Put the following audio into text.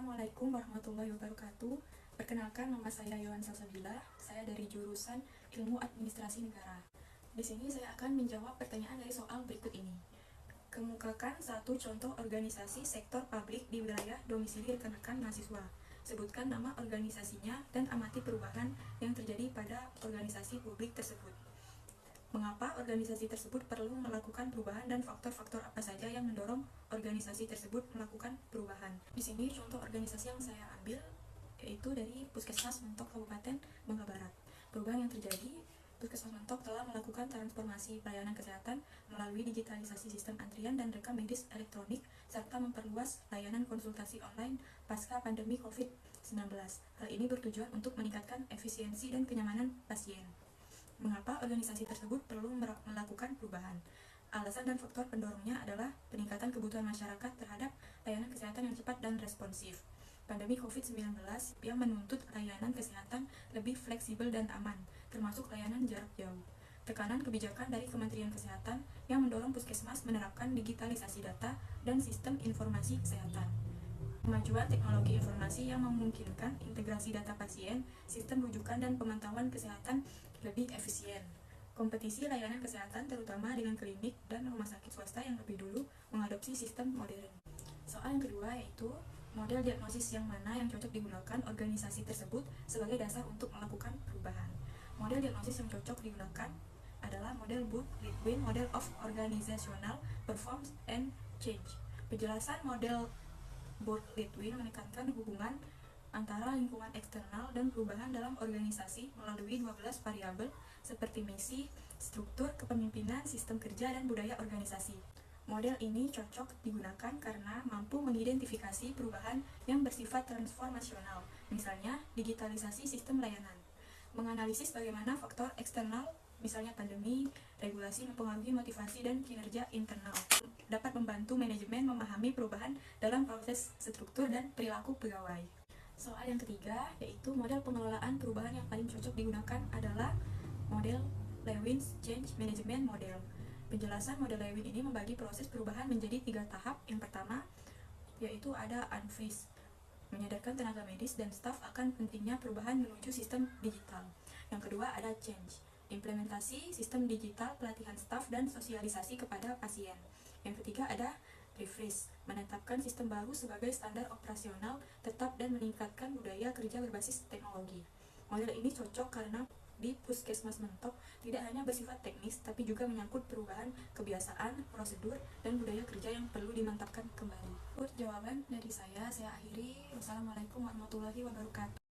Assalamualaikum warahmatullahi wabarakatuh. Perkenalkan, nama saya Yohan Salsabila. Saya dari jurusan Ilmu Administrasi Negara. Di sini saya akan menjawab pertanyaan dari soal berikut ini. Kemukakan satu contoh organisasi sektor publik di wilayah domisili rekan-rekan mahasiswa. Sebutkan nama organisasinya dan amati perubahan yang terjadi pada organisasi publik tersebut. Mengapa organisasi tersebut perlu melakukan perubahan dan faktor-faktor apa saja yang mendorong organisasi tersebut melakukan perubahan. Di sini contoh organisasi yang saya ambil yaitu dari Puskesmas Mentok Kabupaten Bangka Barat. Perubahan yang terjadi, Puskesmas Mentok telah melakukan transformasi pelayanan kesehatan melalui digitalisasi sistem antrian dan rekam medis elektronik serta memperluas layanan konsultasi online pasca pandemi COVID-19. Hal ini bertujuan untuk meningkatkan efisiensi dan kenyamanan pasien. Mengapa organisasi tersebut perlu melakukan perubahan? Alasan dan faktor pendorongnya adalah peningkatan kebutuhan masyarakat terhadap layanan kesehatan yang cepat dan responsif. Pandemi COVID-19 yang menuntut layanan kesehatan lebih fleksibel dan aman, termasuk layanan jarak jauh. Tekanan kebijakan dari Kementerian Kesehatan yang mendorong puskesmas menerapkan digitalisasi data dan sistem informasi kesehatan. Kemajuan teknologi informasi yang memungkinkan integrasi data pasien, sistem rujukan dan pemantauan kesehatan lebih efisien. Kompetisi layanan kesehatan terutama dengan klinik dan rumah sakit swasta yang lebih dulu mengadopsi sistem modern. Soal yang kedua yaitu model diagnosis yang mana yang cocok digunakan organisasi tersebut sebagai dasar untuk melakukan perubahan. Model diagnosis yang cocok digunakan adalah model Booth-Lipwin Model of Organizational Performance and Change. Penjelasan model Booth-Lipwin menekankan hubungan antara lingkungan eksternal dan perubahan dalam organisasi melalui 12 variabel seperti misi, struktur, kepemimpinan, sistem kerja, dan budaya organisasi. Model ini cocok digunakan karena mampu mengidentifikasi perubahan yang bersifat transformasional, misalnya digitalisasi sistem layanan. Menganalisis bagaimana faktor eksternal, misalnya pandemi, regulasi mempengaruhi motivasi dan kinerja internal. Dapat membantu manajemen memahami perubahan dalam proses struktur dan perilaku pegawai. Soal yang ketiga, yaitu model pengelolaan perubahan yang paling cocok digunakan adalah model Lewin's Change Management Model. Penjelasan model Lewin ini membagi proses perubahan menjadi 3 tahap. Yang pertama, yaitu ada unphase, menyadarkan tenaga medis dan staf akan pentingnya perubahan menuju sistem digital. Yang kedua ada change, implementasi sistem digital, pelatihan staf, dan sosialisasi kepada pasien. Yang ketiga ada refresh, menetapkan sistem baru sebagai standar operasional tetap dan meningkatkan budaya kerja berbasis teknologi. Model ini cocok karena di Puskesmas Mentok tidak hanya bersifat teknis, tapi juga menyangkut perubahan kebiasaan, prosedur, dan budaya kerja yang perlu dimantapkan kembali. Jawaban dari saya akhiri. Wassalamualaikum warahmatullahi wabarakatuh.